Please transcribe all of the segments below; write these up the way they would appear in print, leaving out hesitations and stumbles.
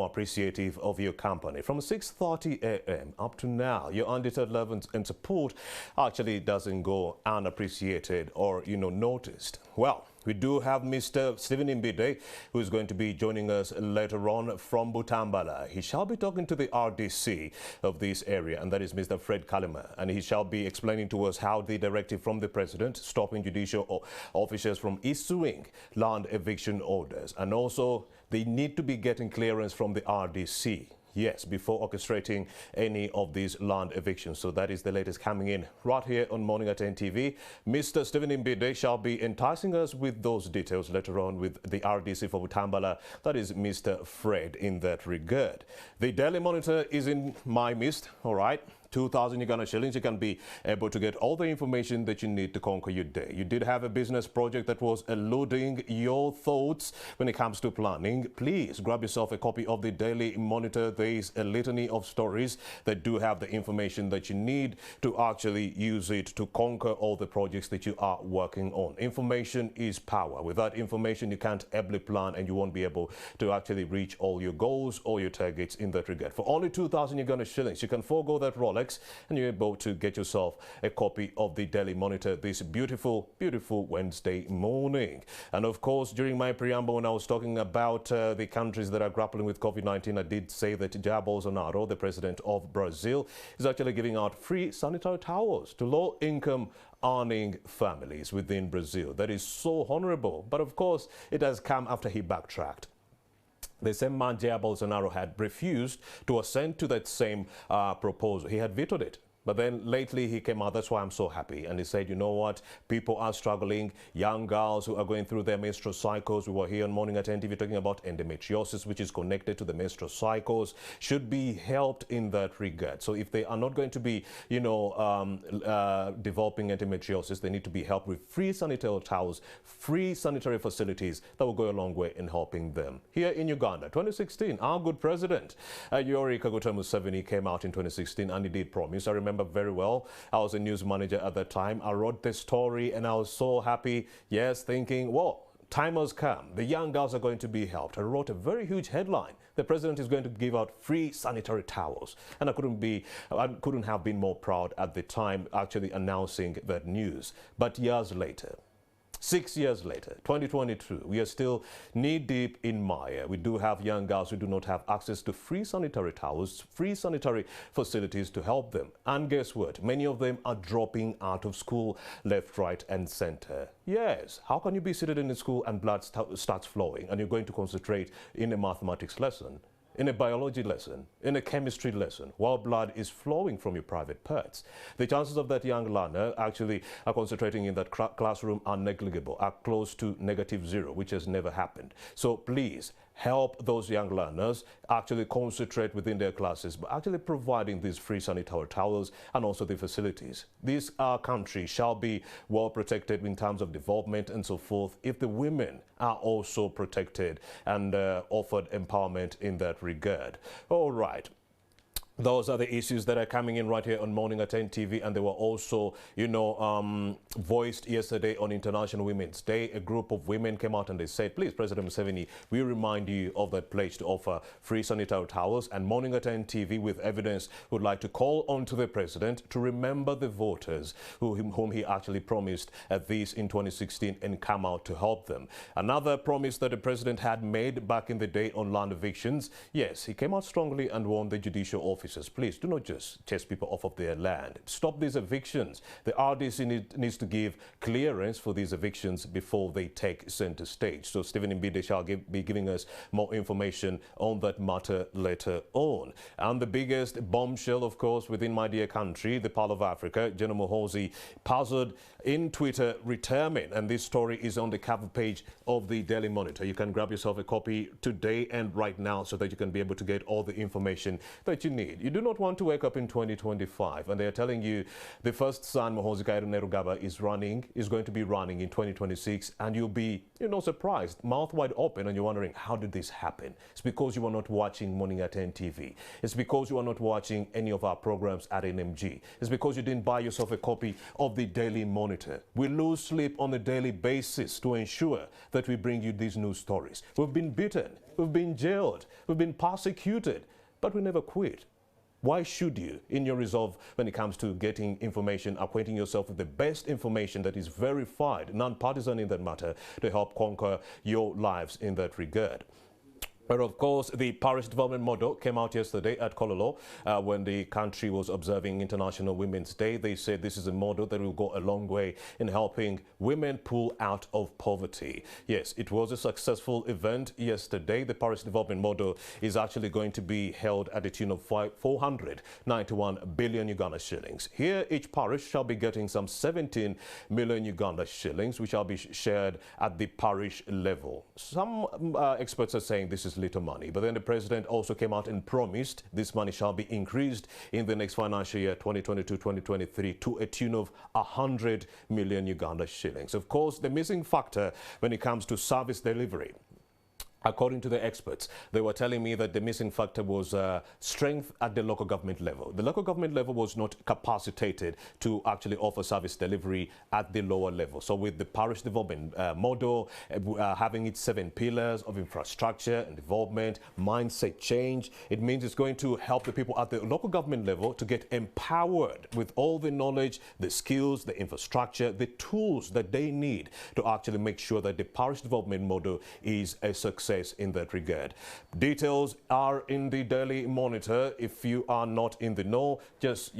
Appreciative of your company. From 6:30 a.m. up to now, your undeterred love and support actually doesn't go unappreciated or, noticed. Well, we do have Mr. Museveni, who is going to be joining us later on from Butambala. He shall be talking to the RDC of this area, and that is Mr. Fred Kalima. And he shall be explaining to us how the directive from the president stopping judicial officers from issuing land eviction orders. And also, they need to be getting clearance from the RDC. Yes, before orchestrating any of these land evictions. So that is the latest coming in right here on Morning at NTV. Mr. Museveni shall be enticing us with those details later on with the RDC for Butambala. That is Mr. Fred in that regard. The Daily Monitor is in my midst, all right. 2,000 Uganda shillings, you can be able to get all the information that you need to conquer your day. You did have a business project that was eluding your thoughts when it comes to planning. Please grab yourself a copy of the Daily Monitor. There is a litany of stories that do have the information that you need to actually use it to conquer all the projects that you are working on. Information is power. Without information, you can't ably plan and you won't be able to actually reach all your goals or your targets in that regard. For only 2,000 Uganda shillings, you can forego that Rolex and you're able to get yourself a copy of the Daily Monitor this beautiful, beautiful Wednesday morning. And of course, during my preamble, when I was talking about the countries that are grappling with COVID-19, I did say that Jair Bolsonaro, the president of Brazil, is actually giving out free sanitary towels to low-income earning families within Brazil. That is so honorable. But of course, it has come after he backtracked. The same man, Jair Bolsonaro, had refused to assent to that same proposal. He had vetoed it. But then lately he came out, that's why I'm so happy. And he said, you know what, people are struggling, young girls who are going through their menstrual cycles. We were here on Morning at NTV talking about endometriosis, which is connected to the menstrual cycles, should be helped in that regard. So if they are not going to be, developing endometriosis, they need to be helped with free sanitary towels, free sanitary facilities that will go a long way in helping them. Here in Uganda, 2016, our good president, Yoweri Kaguta Museveni, came out in 2016 and he did promise. I remember very well. I was a news manager at that time. I wrote this story and I was so happy. Yes, thinking, well, time has come. The young girls are going to be helped. I wrote a very huge headline. The president is going to give out free sanitary towels. And I couldn't have been more proud at the time actually announcing that news. But years later, 6 years later, 2022, we are still knee-deep in mire. We do have young girls who do not have access to free sanitary towels, free sanitary facilities to help them. And guess what? Many of them are dropping out of school left, right, and center. Yes, how can you be seated in the school and blood starts flowing and you're going to concentrate in a mathematics lesson, in a biology lesson, in a chemistry lesson, while blood is flowing from your private parts? The chances of that young learner actually concentrating in that classroom are negligible, are close to -0, which has never happened. So please, help those young learners actually concentrate within their classes by actually providing these free sanitary towels and also the facilities. This country shall be well protected in terms of development and so forth if the women are also protected and offered empowerment in that regard. All right. Those are the issues that are coming in right here on Morning at NTV, and they were also, voiced yesterday on International Women's Day. A group of women came out and they said, please, President Museveni, we remind you of that pledge to offer free sanitary towels. And Morning at NTV, with evidence, would like to call on to the president to remember the voters whom he actually promised this in 2016 and come out to help them. Another promise that the president had made back in the day on land evictions, yes, he came out strongly and warned the judicial office. Please do not just chase people off of their land. Stop these evictions. The RDC needs to give clearance for these evictions before they take center stage. So Museveni shall be giving us more information on that matter later on. And the biggest bombshell, of course, within my dear country, the Pearl of Africa, General Muhoozi, puzzled in Twitter retirement. And this story is on the cover page of the Daily Monitor. You can grab yourself a copy today and right now so that you can be able to get all the information that you need. You do not want to wake up in 2025 and they're telling you the first son, Muhoozi Kainerugaba, is going to be running in 2026, and you'll be, surprised, mouth wide open, and you're wondering, how did this happen? It's because you are not watching Morning at NTV. It's because you are not watching any of our programs at NMG. It's because you didn't buy yourself a copy of the Daily Monitor. We lose sleep on a daily basis to ensure that we bring you these news stories. We've been beaten, we've been jailed, we've been persecuted, but we never quit. Why should you, in your resolve when it comes to getting information, acquainting yourself with the best information that is verified, non-partisan in that matter, to help conquer your lives in that regard? But of course, the parish development model came out yesterday at Kololo when the country was observing International Women's Day. They said this is a model that will go a long way in helping women pull out of poverty. Yes, it was a successful event yesterday. The parish development model is actually going to be held at a tune of 491 billion Uganda shillings. Here, each parish shall be getting some 17 million Uganda shillings, which shall be shared at the parish level. Some experts are saying this is little money, but then the president also came out and promised this money shall be increased in the next financial year 2022-2023 to a tune of 100 million Uganda shillings. Of course, the missing factor when it comes to service delivery, according to the experts, they were telling me that the missing factor was strength at the local government level. The local government level was not capacitated to actually offer service delivery at the lower level. So with the parish development model, having its 7 pillars of infrastructure and development, mindset change, it means it's going to help the people at the local government level to get empowered with all the knowledge, the skills, the infrastructure, the tools that they need to actually make sure that the parish development model is a success in that regard. Details are in the Daily Monitor. If you are not in the know, just,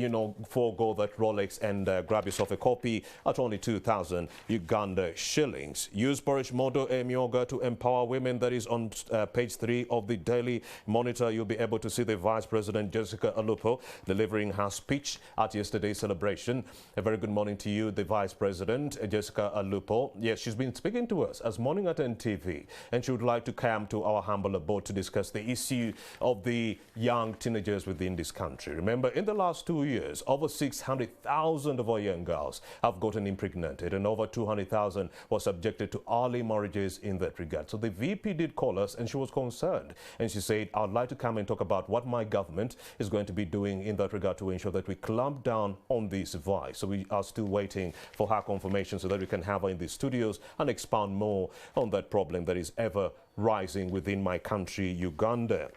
forego that Rolex and grab yourself a copy at only 2,000 Uganda shillings. Use parish model Emyoga to empower women. That is on page 3 of the Daily Monitor. You'll be able to see the Vice President Jessica Alupo delivering her speech at yesterday's celebration. A very good morning to you, the Vice President Jessica Alupo. Yes, she's been speaking to us as Morning at NTV, and she would like to come to our humble abode to discuss the issue of the young teenagers within this country. Remember, in the last 2 years, over 600,000 of our young girls have gotten impregnated, and over 200,000 were subjected to early marriages in that regard. So the VP did call us, and she was concerned, and she said, I'd like to come and talk about what my government is going to be doing in that regard to ensure that we clamp down on this vice. So we are still waiting for her confirmation so that we can have her in the studios and expound more on that problem that is ever rising within my country, Uganda.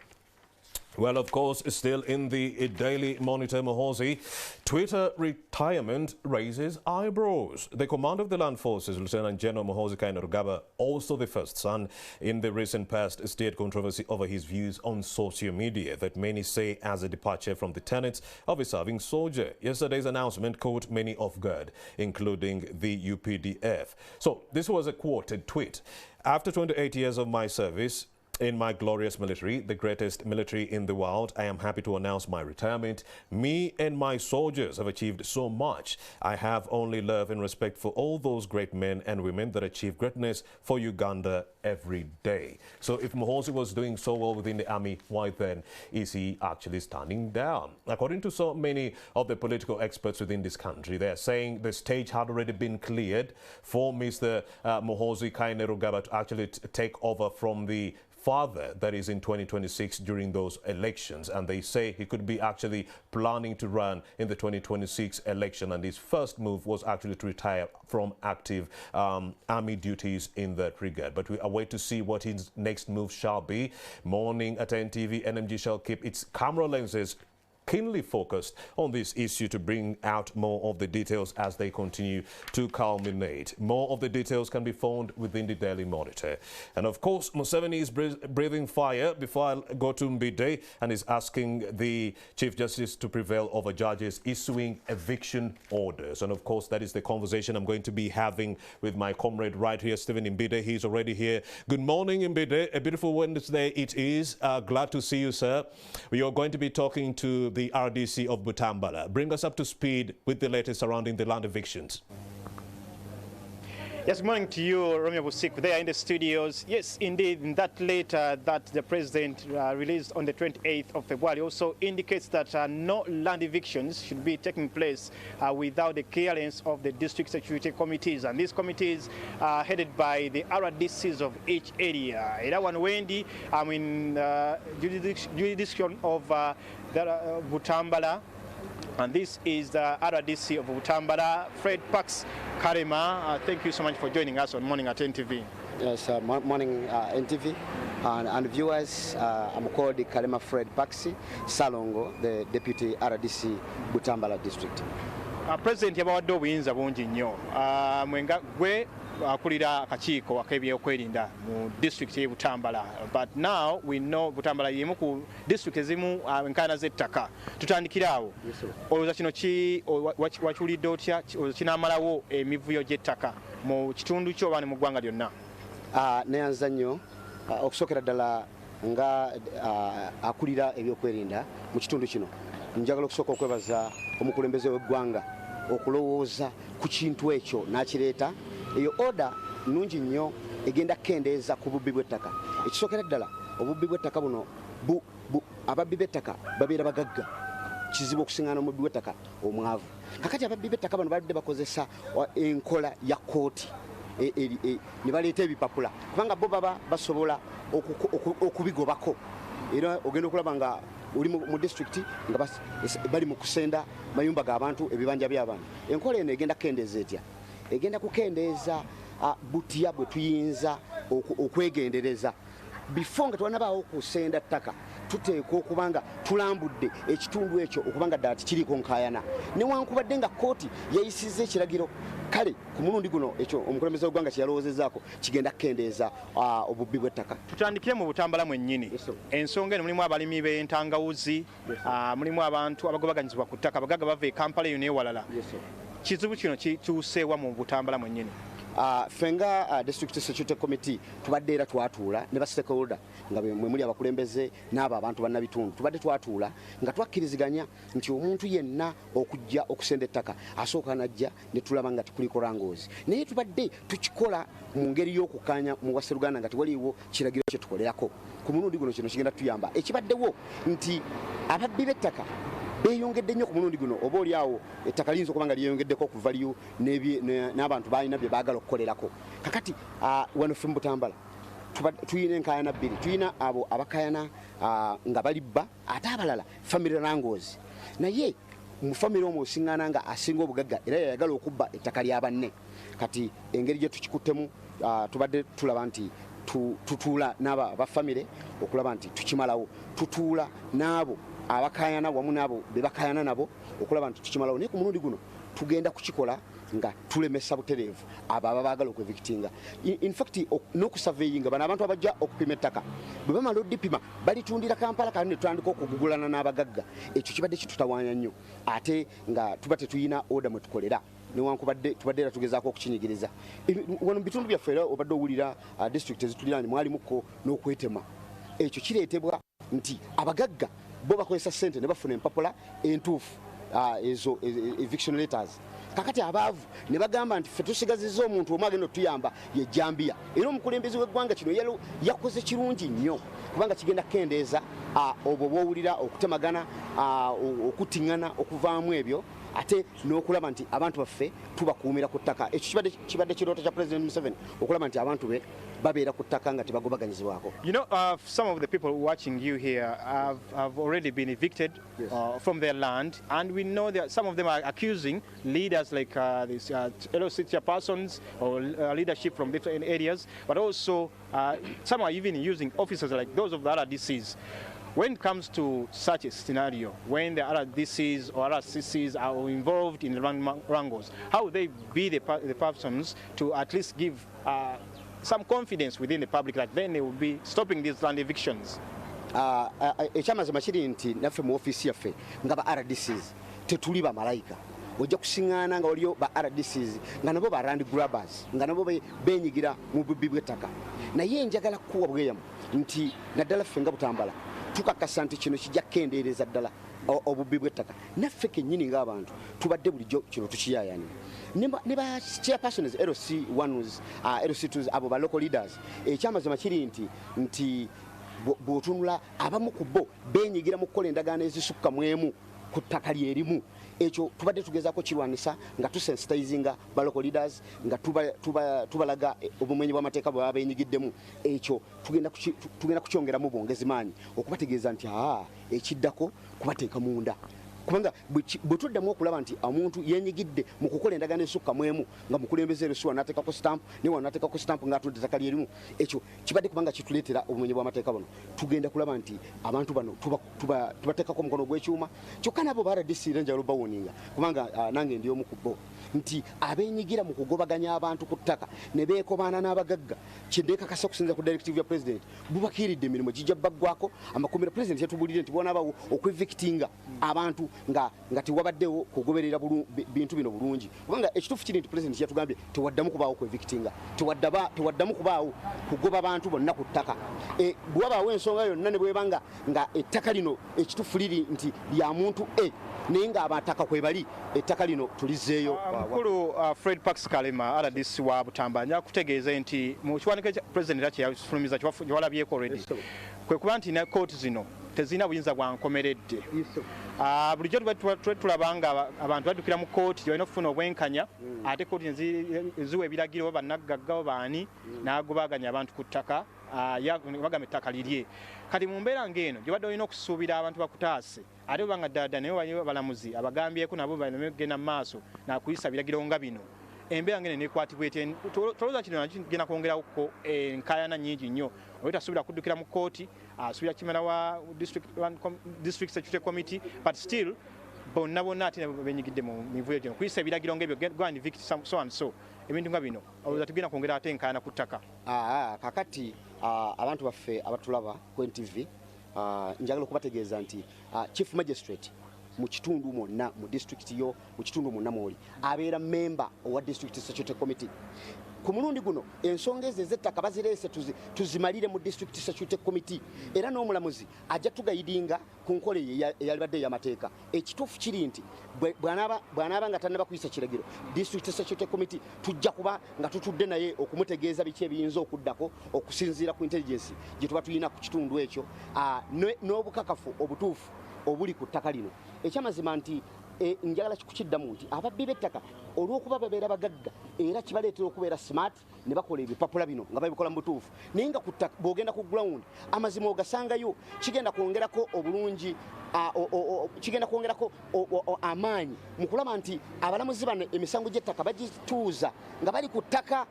Well, of course, still in the Daily Monitor, Muhoozi, Twitter retirement raises eyebrows. The commander of the land forces, Lieutenant General Muhoozi Kainerugaba, also the first son in the recent past, stirred controversy over his views on social media that many say as a departure from the tenets of a serving soldier. Yesterday's announcement caught many off guard, including the UPDF. So this was a quoted tweet. After 28 years of my service in my glorious military, the greatest military in the world, I am happy to announce my retirement. Me and my soldiers have achieved so much. I have only love and respect for all those great men and women that achieve greatness for Uganda every day. So if Muhoozi was doing so well within the army, why then is he actually standing down? According to so many of the political experts within this country, they're saying the stage had already been cleared for Mr. Muhoozi Kainerugaba to actually take over from the father that is in 2026 during those elections, and they say he could be actually planning to run in the 2026 election, and his first move was actually to retire from active army duties in that regard. But we await to see what his next move shall be. Morning at NTV, NMG shall keep its camera lenses keenly focused on this issue to bring out more of the details as they continue to culminate. More of the details can be found within the Daily Monitor. And of course, Museveni is breathing fire before I go to Mbide and is asking the Chief Justice to prevail over judges issuing eviction orders. And of course, that is the conversation I'm going to be having with my comrade right here, Stephen Mbide. He's already here. Good morning, Mbide. A beautiful Wednesday it is. Glad to see you, sir. We are going to be talking to the RDC of Butambala. Bring us up to speed with the latest surrounding the land evictions. Yes, good morning to you, Romeo Busik, there in the studios. Yes, indeed, in that letter that the President released on the 28th of February also indicates that no land evictions should be taking place without the clearance of the district security committees. And these committees are headed by the RDCs of each area. Irawan Wendy, I'm in jurisdiction of Butambala. And this is the RDC of Butambala, Fred Pax Karema. Thank you so much for joining us on Morning at NTV. Yes, morning NTV and viewers. I'm called Karema Fred Paxi Salongo, the Deputy RDC Butambala District. President yabawadde obuyinza bungi nnyo mwenga gwe akulira akakiiko ak'ebyokwerinda mu district y'e Butambala, but now we know Butambala yemu ku district ezimu enkana z'ettaka. Tutandikira awo. Olowooza kino wakiwulidde otya kinaamalawo emivuyo gy'ettaka mu kitundu kyo oba ne mu ggwanga lyonna? Neyanza nnyo okusookera ddala nga akulira ebyokwerinda mu kitundu kino. Njagala okusooka okwebaza omukulembeze w'eggwanga okulowooza ku kintu ekyo n'akireeta. Eyo order nnungi nnyo egenda kukendeeza ku bubbi bw'ettaka. Ekisookera ddala obubbi bw'ettaka buno ababbi b'ettaka babeera bagagga, kizibu okusiŋŋaana omubbi bw'ettaka omwavu. Kakati ababbi b'ettaka bano badde bakozesa enkola ya kooti ne baleeta ebipapula kubanga bo baba basobola okubigobako. Era ogenda okulaba nga uli mu district nga bali mu kusenda mayumba g'abantu, ebibanja by'abantu. Enkola eno egenda kukendeeza etya? Egenda kukendeeza butya bwe tuyinza okwegendereza before nga twanabaawo kusenda ttaka. Tuteekwa okuba nga tulambudde ekitundu ekyo okubanga ddala tikiriko nkaayana newankubadde nga kooti yayisizza ekiragiro. Kale ku mulundi guno ekyo omukulembeze w'eggwanga kye yalowoozezaako kigenda kukendeeza obubbi bw'ettaka. Tutandikire mu Butambala mwennyini. Ensonga eno mulimu abalimi b'entangawuzi, mulimu abantu abagobaganyizibwa ku ttaka, abagagga bava e Kampala eyo n'ewalala. Kizibu kino kituuseewa mu Butambala mwennyini? Fenga District Security Committee tubadde era twatuula ne ba stakeholder nga mwe muli abakulembeze n'abo abantu bannabitundu. Tubadde twatuula nga twakkiriziganya nti omuntu yenna okujja okusenda ettaka asooka najja ne tulaba nga tikuliko rangoozi. Naye tubadde tukikola mu ngeri y'okukkaanya mu Wasseruganda nga tewaliiwo kiragiro kye tukolerako. Ku mulundi guno kino kigenda tuyamba. Ekibaddewo nti ababbi b'ettaka beyongedde nnyo ku mulundi guno, oba oli awo ettaka liyinza okuba nga lyeyongeddeko ku value n'abantu balina bye baagala okukolerako. Kakati wano ffe mu Butambala tuyina enkaayana bbiri. Tuyina abo abakaayana nga balibba, ate abalala family rangoozi. Naye mu family omwo osiŋŋaana nga asinga obugagga era yayagala okubba ettaka lya banne. Kati engeri gye tukikuttemu tubadde tulaba nti tutuula n'abo abafamire okulaba nti tukimalawo. Tutuula n'abo abakayana wamu nabo bebakayana nabo okulaba nti tukimalawo. Naye ku mulundi guno tugenda kukikola nga tulemesa butereevu abo abaagala okwevictinga. In fact n'okusurveyinga bano abantu abajja okupima ettaka bwe bamala oddipima balitundira Kampala kandi ne tutandika okugugulana n'abagagga. Ekyo kibadde kitutawaanya nnyo ate nga tuba tetuyina order mwe tukolera newankubadde tubadde era tugezaako okukinyigiriza. Wano mu bitundu byaffe era obadde owulira district ezituliraanye mwalimuko n'okwetema. Ekyo kireetebwa nti abagagga bo bakozesa ssente ne bafuna empapula entuufu ezo eviction letters. Kakati abaavu ne bagamba nti ffe tusigazizza omuntu omu agenda otuyamba ye Jambiya. Era omukulembeze w'eggwanga kino yakoze kirungi nnyo kubanga kigenda kukendeeza obwo bw'owulira okutemagana, okuttiŋŋana okuvaamu ebyo ate n'okulaba nti abantu baffe tubakuumira ku ttaka. Ekyo kibadde kirooto kya President Museveni okulaba nti abantu be babeera ku ttaka nga tebagobaganyizibwako. You know, some of the people watching you here have already been evicted from their land, and we know that some of them are accusing leaders like these LOC chairpersons or leadership from different areas, but also some are even using officers like those of the RDCs. When it comes to such a scenario, when the RDCs or RCCs are involved in the wrangles, how would they be the persons to at least give some confidence within the public that then they will be stopping these land evictions? Ekyamazima kiri nti naffe mu office yaffe nga ba RDCs tetuli ba malayika. Ojja kusiŋŋaana nga waliyo ba RDCs nga nabo ba land grabbers nga nabo beenyigira mu bubbi bw'ettaka. Naye njagala kuwa bweyamu nti naddala ffe nga Butambala tukakasa nti kino kijja kukendeereza ddala obubbi bw'ettaka naffe kennyini ng'abantu tubadde bulijjo kino tukiyaayanira ne ba chairpersons LC1s LC2s abo ba local leaders ekyamazima kiri nti bw'otunula abamu ku bo beenyigira mu kukola endagaano ezisukka mu emu ku ttaka lyerimu ekyo tubadde tugezaako kirwanisa nga tusensitizinga ba local leaders nga tubalaga obumenyi bw'amateeka bwe baba beenyigiddemu ekyo tugenda kukyongeramu bwongezi maanyi okubategeeza nti ekiddako kubateeka munda kubanga bwe tuddamu okulaba nti omuntu yenyigidde mu kukola endagaano esukka mu emu nga mukulembeze erusi wanaateekako stamp ne wanaateekako stamp ng'atudde ettaka lyerimu ekyo kibadde kubanga kituleetera obumenyi bw'amateeka buno tugenda kulaba nti abantu bano tubateekako omukono gw'ekyuma kyokka nabo ba RDC njagala obawoninga kubanga nange ndi omu ku bo nti abeenyigira mu kugobaganya abantu ku ttaka ne beekobaana n'abagagga kyendeekakasa okusinza ku directive ya president bubakiiridde emirimu gijja baggwako amakomera president yatubulire nti bwonaabawo okwevictinga abantu nga tewabaddewo kugoberera bintu bino bulungi kubanga ekituufu kiri nti president yatugambye tewaddamu kubaawo kwevictinga tewaddamu kubaawo kugoba bantu bonna ku ttaka bwabaawo ensonga yonna ne bwebanga nga ettaka lino ekituufu liri nti lya muntu naye ng'abataka kwe bali ettaka lino tulizeeyo mukulu Fred Pax Kalema RDC wa Butamba nja kutegeeza nti mu kiwandiiko president kyeyafulumiza kyewalabyeko already kwe kuba nti ne kooti zino tezina buyinza bwa nkomeredde bulijjo tulaba nga abantu baddukira mu kooti gyolina okufuna obwenkanya ate kooti eziwa ebiragiro bannagagga baani n'agobaganya abantu ku ttaka bagamba ettaka lirye kati mu mbeera ng'eno gyobadde olina okusuubira abantu bakutaase ate obanga ddala naye waliwo abalamuzi abagambyeko nabo baleme kugenda mu maaso nakuyisa biragiro nga bino embeera ng'eno nekwatibwa etya tolowooza kino kigenda kwongerawoko enkaayana nnyingi nnyo oba tasuubira kuddukira mu kooti asuubira kimera wa district security committee but still bonna ate benyigidde mu mivuyo gino kuyisa ebiragiro ng'ebyo go and evict so and so ebintu nga bino olowooza tugenda kwongera ate enkaayana ku ttaka kakati abantu baffe abatulaba ku NTV njagala okubategeeza nti chief magistrate mu kitundu mwonna mu district yo mu kitundu mwonna mwoli abeera member owa district security committee ku mulundi guno ensonga ezo ez'ettaka bazireese tuzimalire mu district security committee era n'omulamuzi ajja tugayidinga ku nkola eyalibadde ey'amateeka ekituufu kiri nti bw'anaaba nga tannaba kuyisa kiragiro district security committee tujja kuba nga tutudde naye okumutegeeza biki ebiyinza okuddako okusinziira ku intelligence gye tuba tulina ku kitundu ekyo n'obukakafu obutuufu obuli ku ttaka lino ekyamazima nti njagala kukiddamu nti ababbi b'ettaka olw'okuba babeera bagagga era kibaleetera okubeera smart ne bakola ebipapula bino nga babikola mu butuufu naye nga bw'ogenda ku ground amazima ogasangayo kigenda kwongerako obulungi kigenda kwongerako amaanyi mu kulaba nti abalamuzi bano emisango gy'ettaka bagituuza nga bali ku ttaka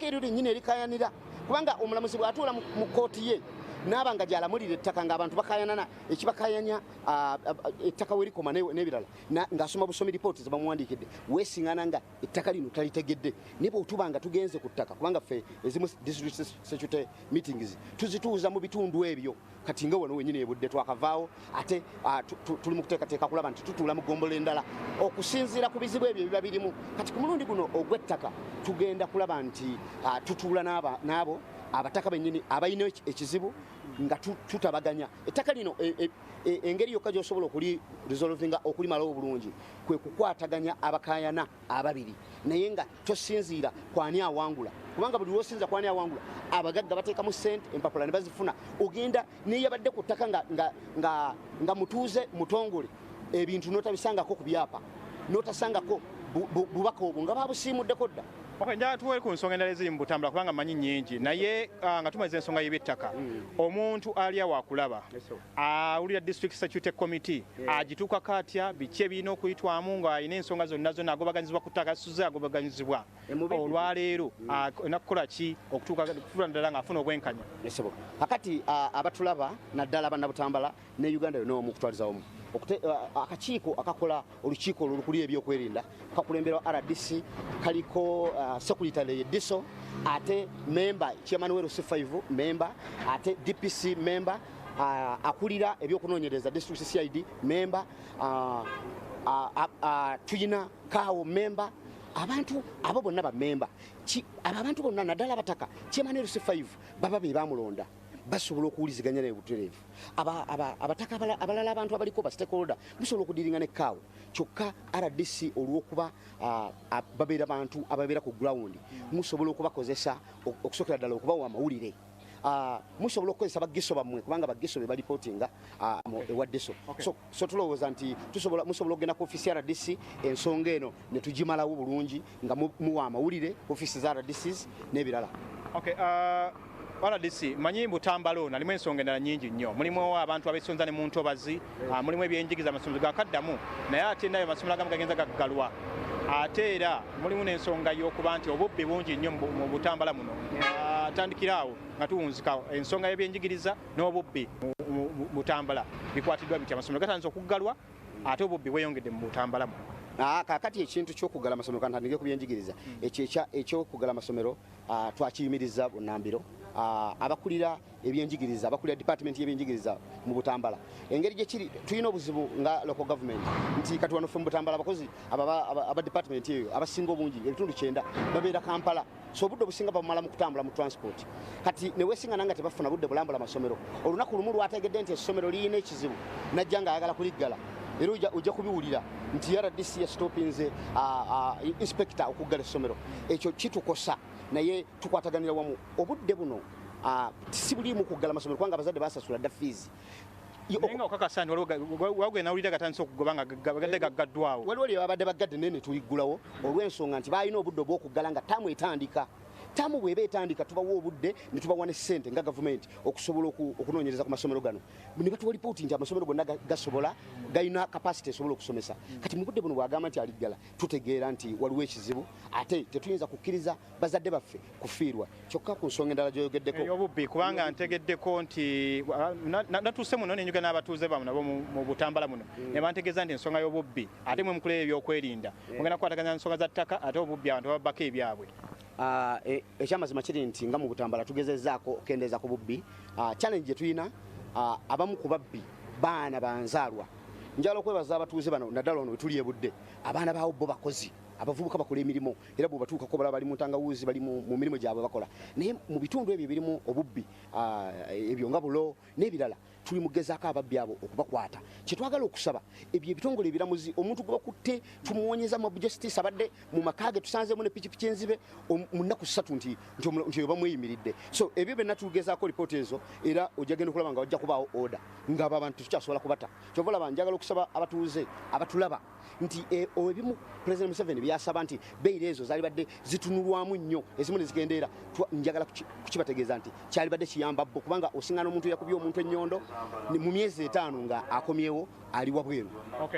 eryo lyennyini erikayanira kubanga omulamuzi bw'atuula mu kooti ye n'abanga gyalamulira ettaka ng'abantu bakayanana ekibakayanya ettaka werikoma n'ebirala ng'asoma busomi ripooti ze bamuwandiikidde weesiŋŋana nga ettaka lino talitegedde naye bw'otuba nga tugenze ku ttaka kubanga ffe ezimu district security meetings tuzituuza mu bitundu ebyo kati nga wano wenyini ebudde twakavaawo ate tuli mu kuteekateeka kulaba nti tutuula mu ggombolo endala okusinziira ku bizibu ebyo biba birimu kati ku mulundi guno ogw'ettaka tugenda kulaba nti tutuula n'abo abataka bennyini abalina ekizibu nga tutabaganya ettaka lino engeri yokka gy'osobola resolvinga okulimalawo obulungi kwe kukwataganya abakayana ababiri naye nga tosinziira kwani awangula kubanga buli lwosinza kwani awangula abagagga bateekamu ssente empapula ne bazifuna ogenda neyabadde ku ttaka nga mutuuze mutongole ebintu notabisangako ku byapa notasangako bubaka obwo nga babusiimuddeko dda njala tuwe ku nsonga endala eziri mu Butambala kubanga manyi nnyingi naye nga tumaliza ensonga y'eby'ettaka omuntu ali awo akulaba awulira district security committee agituukako atya biki ebirina okuyitwamu ng'alina ensonga zonna agobaganyizibwa ku ttaka suze agobaganyizibwa olwaleero nakukola ki okutuula ddala ng'afuna obwenkanya kakati abatulaba naddala bannabutambala ne Uganda yonna omu kutwalizawomu akakiiko akakola olukiiko olwo olukuli ebyokwerinda kakulemberwa RDC kaliko secretary ediso ate member chairman we RC5 member ate DPC member akulira ebyokunoonyereza district CID member tuyina kawo member abantu abo bonna ba member abantu bonna naddala abataka chairman RC5 baba be bamulonda basobola okuwuliziganya naye butereevu abataka abalala abantu abaliko ba stakeholder musobola okudiringa nekkaawo kyokka RDC olw'okuba babeera bantu ababeera ku ground musobola okubakozesa okusokera ddala okubawa amawulire musobola okukozesa bageso bammwe kubanga bageso be balipootinga ewaddeso so tulowooza nti musobola okugenda ku ofiisi ya RDC ensonga eno ne tugimalawo bulungi nga muwa amawulire ofiisi za RDCs n'ebirala. RDC manyi Butambala ono alimu ensonga endala nnyingi nnyo. Mulimu abantu abesonza ne mu ntobazi, mulimu ebyenjigiriza amasomero gakaddamu naye ate nayo amasomero agamu gagenza gaggalwa. Ate era mulimu n'ensonga y'okuba nti obubbi bungi nnyo mu Butambala muno. Atandikiraawo nga tuwunzika ensonga y'ebyenjigiriza n'obubbi mu Butambala bikwatiddwa bitya amasomero gatandise okuggalwa ate obubbi bweyongedde mu Butambala muno. Kakati ekintu ky'okuggala amasomero kantandike ku byenjigiriza eky'okuggala amasomero twakiyimiriza bunnambiro abakulira ebyenjigiriza abakulira department y'ebyenjigiriza mu Butambala engeri gye kiri tulina obuzibu nga local government nti kati wano ffe mu Butambala abakozi aba department eyo abasinga obungi ebitundu 9 babeera Kampala so obudde obusinga bamala mu kutambula mu transport kati neweesinga nanga tebafuna budde bulambula amasomero olunaku lumu lwategedde nti essomero liyina ekizibu najja nga ayagala kuliggala era ojja kubiwulira nti RDC yastopinze inspector okuggala essomero ekyo kitukosa naye tukwataganira wamu obudde buno si bulimu kuggala amasomero kubanga abazadde basasula dda fees Nenga okakasani waliwo nawulira gatandise okugoba nga bagadde gaggaddwawo waliwo lye babadde bagadde nene tuliggulawo olw'ensonga nti balina obudde obw'okuggala nga taamu etandika tamu bweba etandika tubawa obudde ne tubawa ne ssente nga gavumenti okusobola okunoonyereza ku masomero gano ne batuwa lipooti nti amasomero gonna gasobola galina kapasite esobola okusomesa kati mu budde buno bwagamba nti aliggala tutegeera nti waliwo ekizibu ate tetuyinza kukkiriza bazadde baffe kufiirwa kyokka ku nsonga endala gyoyogeddeko ey'obubbi kubanga ntegeddeko nti natuuse muno nenyuga n'abatuuze bamu nabo mu Butambala muno ne bantegeeza nti ensonga y'obubbi ate mwe mukulira ebyokwerinda mugenda kukwataganya ensonga za ttaka ate obubbi abantu babbako ebyabwe. Ekyamazima kiri nti nga mu Butambala tugezezzaako okendeeza ku bubbi challenge gye tulina abamu ku babbi baana banzaalwa njala okwebaza abatuuze bano naddala ono wetuli ebudde abaana baawo bo bakozi abavubuka bakola emirimu era bwe batuukako balaba bali mu ntangawuzi bali mu mirimu gyabwe bakola naye mu bitundu ebyo birimu obubbi ebyo nga bulo n'ebirala tuli mugezaako ababbi abo okubakwata kyetwagala okusaba ebyo ebitongole ebiramuzi omuntu gwe bakutte tumuwonyeza mob justice abadde mu makaage tusanzeemu ne pikipiki enzibe mu nnaku 3 nti oyo bamweyimiridde so ebyo byonna tugezaako lipooti ezo era ojja genda okulaba nga wajja kubaawo order ng'abo abantu tukyasobola kubata kyova olaba njagala okusaba abatuuze abatulaba nti ebimu President Museveni byasaba nti beyiro ezo zaali badde zitunulwamu nnyo ezimu ne zigendeera njagala kukibategeeza nti kyali badde kiyamba bo kubanga osingana omuntu yakubye omuntu ennyondo mu myezi 5 nga akomyewo ali wabweru.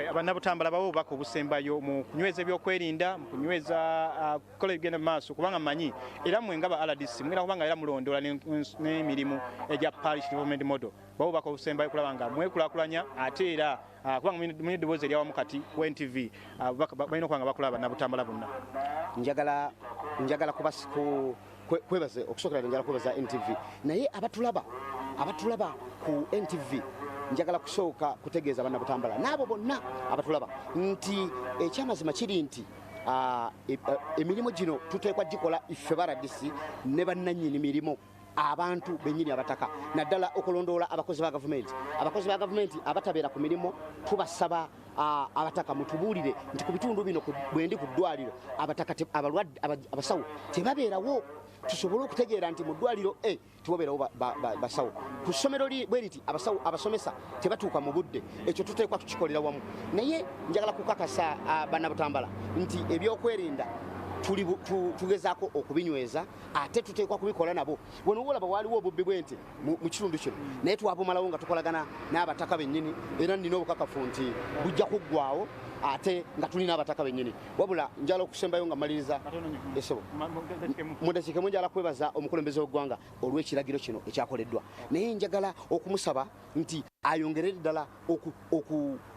Abannabutambala bawo obubaka obusembayo mu kunyweza ebyokwerinda mu kunyweza kukola ebigenda mu maaso kubanga manyi era mwe nga ba RDC mwera kubanga era mulondoola n'emirimu egya parish development model bawo obubaka obusembayo kulaba nga mwekulaakulanya ate era kubanga muli eddoboozi eryawamu kati ku NTV balina okuba nga bakulaba Bannabutambala bonna. Njagala kwebaza okusookera njagala kwebaza NTV naye abatulaba ku NTV njagala kusooka kutegeeza Bannabutambala n'abo bonna abatulaba nti ekyamazima kiri nti emirimu gino tuteekwa gikola iffe ba RDC ne bannannyini mirimu abantu bennyini abataka naddala okulondoola abakozi ba gavumenti abatabeera ku mirimu tubasaba abataka mutubuulire nti ku bitundu bino bwendi ku ddwaliro abataka abalwadde abasawo tebabeerawo tusobole okutegeera nti mu ddwaliro tiwabeerawo basawo ku ssomero bwe liti abasomesa tebatuuka mu budde ekyo tuteekwa tukikolera wamu naye njagala kukakasa Bannabutambala nti ebyokwerinda tugezaako okubinyweza ate tuteekwa kubikola nabo wano olaba waaliwo obubbi bw'ente mu kitundu kino naye twabumalawo nga tukolagana n'abataka bennyini era nina obukakafu nti bujja kuggwawo ate nga tulina abataka bennyini wabula njala okusembayo nga maliriza esebo mudakikemu njala kwebaza omukulembeze w'eggwanga olw'ekiragiro kino ekyakoleddwa naye njagala okumusaba nti ayongere ddala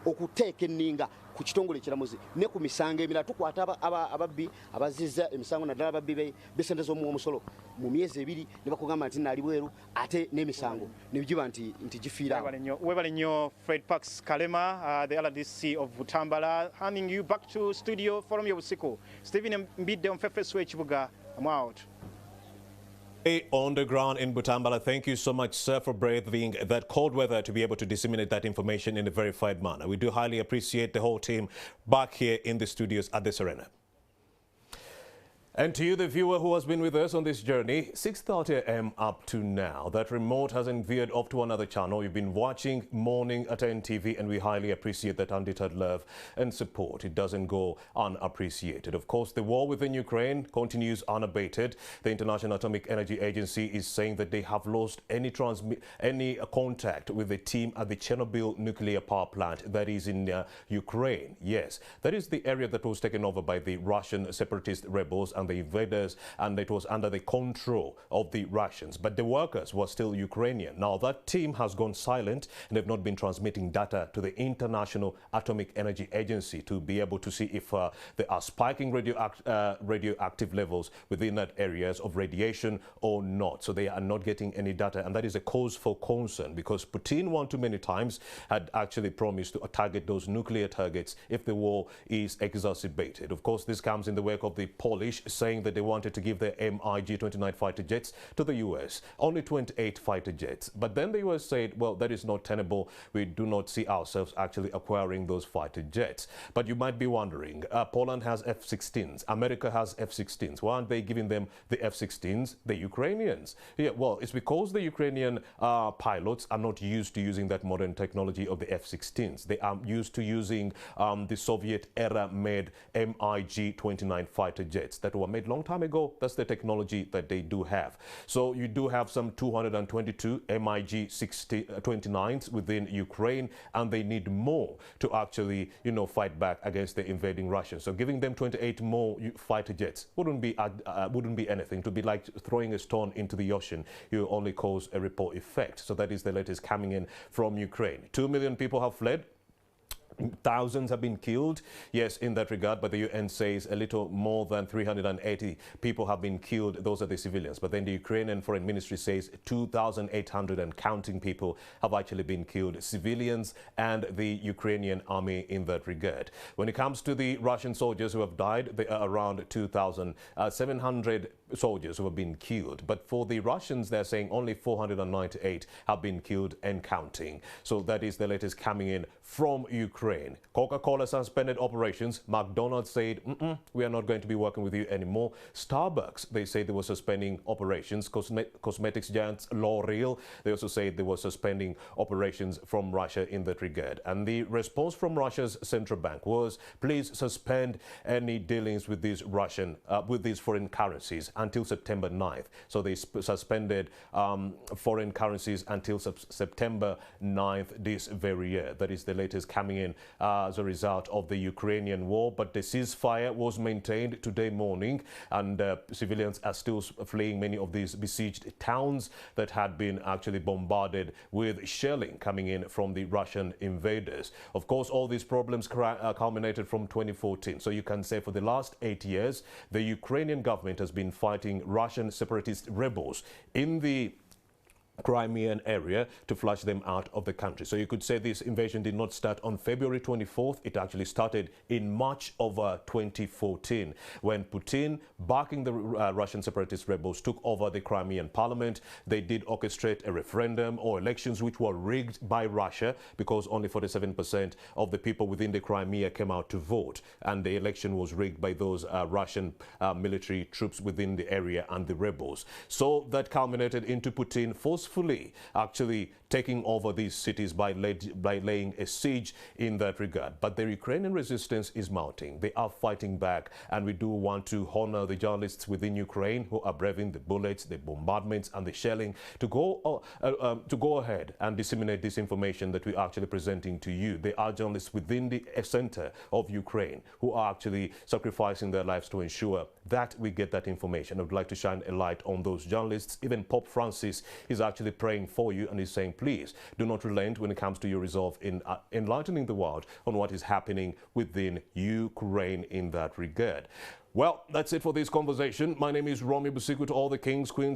okuteeka enninga ku kitongole ekiramuzi ne ku misango emirala tukwata ababbi abazizza emisango naddala ababbi besente z'omuwa omusolo mu myezi 2 ne bakugamba nti naali bweru ate n'emisango ne bigiba nti gifiirawo. Webale nnyo Fred Pax Kalema, the LDC of Butambala, handing you back to studio forum y'obusiku. Stephen Mbidde on Fefeswe Chibuga. I'm out. On the ground in Butambala, thank you so much, sir, for braving that cold weather to be able to disseminate that information in a verified manner. We do highly appreciate the whole team back here in the studios at the Serena. And to you, the viewer who has been with us on this journey, 6:30 a.m. up to now, that remote hasn't veered off to another channel. You've been watching Morning at NTV, and we highly appreciate that undeterred love and support. It doesn't go unappreciated. Of course, the war within Ukraine continues unabated. The International Atomic Energy Agency is saying that they have lost any contact with the team at the Chernobyl nuclear power plant that is in Ukraine. Yes, that is the area that was taken over by the Russian separatist rebels and the invaders, and it was under the control of the Russians. But the workers were still Ukrainian. Now that team has gone silent, and they've not been transmitting data to the International Atomic Energy Agency to be able to see if there are spiking radioactive levels within that areas of radiation or not. So they are not getting any data, and that is a cause for concern, because Putin one too many times had actually promised to target those nuclear targets if the war is exacerbated. Of course, this comes in the wake of the Polish saying that they wanted to give their MiG-29 fighter jets to the US, only 28 fighter jets. But then the US said, well, that is not tenable. We do not see ourselves actually acquiring those fighter jets. But you might be wondering, Poland has F-16s, America has F-16s. Why aren't they giving them the F-16s? The Ukrainians. Yeah, well, it's because the Ukrainian pilots are not used to using that modern technology of the F-16s. They are used to using the Soviet-era made MiG-29 fighter jets that were made long time ago. That's the technology that they do have. So you do have some 222 MiG-29s within Ukraine, and they need more to actually, fight back against the invading Russians. So giving them 28 more fighter jets wouldn't be anything. To be like throwing a stone into the ocean. You only cause a ripple effect. So that is the latest coming in from Ukraine. 2 million people have fled. Thousands have been killed, yes, in that regard, but the UN says a little more than 380 people have been killed. Those are the civilians. But then the Ukrainian Foreign Ministry says 2,800 and counting people have actually been killed, civilians and the Ukrainian army in that regard. When it comes to the Russian soldiers who have died, there are around 2,700 soldiers who have been killed. But for the Russians, they're saying only 498 have been killed and counting. So that is the latest coming in from Ukraine. Coca-Cola suspended operations. McDonald's said, we are not going to be working with you anymore. Starbucks, they say they were suspending operations. Cosmetics giants L'Oreal, they also said they were suspending operations from Russia in that regard. And the response from Russia's central bank was, please suspend any dealings with these foreign currencies until September 9th. So they suspended foreign currencies until September 9th this very year. That is the latest coming in as a result of the Ukrainian war. But the ceasefire was maintained today morning, and civilians are still fleeing many of these besieged towns that had been actually bombarded with shelling coming in from the Russian invaders. Of course, all these problems culminated from 2014. So you can say for the last 8 years, the Ukrainian government has been fighting Russian separatist rebels in the Crimean area to flush them out of the country. So you could say this invasion did not start on February 24th. It actually started in March of 2014 when Putin, backing the Russian separatist rebels, took over the Crimean parliament. They did orchestrate a referendum or elections which were rigged by Russia, because only 47% of the people within the Crimea came out to vote. And the election was rigged by those Russian military troops within the area and the rebels. So that culminated into Putin forcefully actually taking over these cities by laying a siege in that regard. But the Ukrainian resistance is mounting. They are fighting back, and we do want to honor the journalists within Ukraine who are braving the bullets, the bombardments, and the shelling to go ahead and disseminate this information that we are actually presenting to you. They are journalists within the center of Ukraine who are actually sacrificing their lives to ensure that we get that information. I would like to shine a light on those journalists. Even Pope Francis is actually praying for you, and is saying, please do not relent when it comes to your resolve in enlightening the world on what is happening within Ukraine in that regard. Well, that's it for this conversation. My name is Romy Busiku. To all the kings, queens,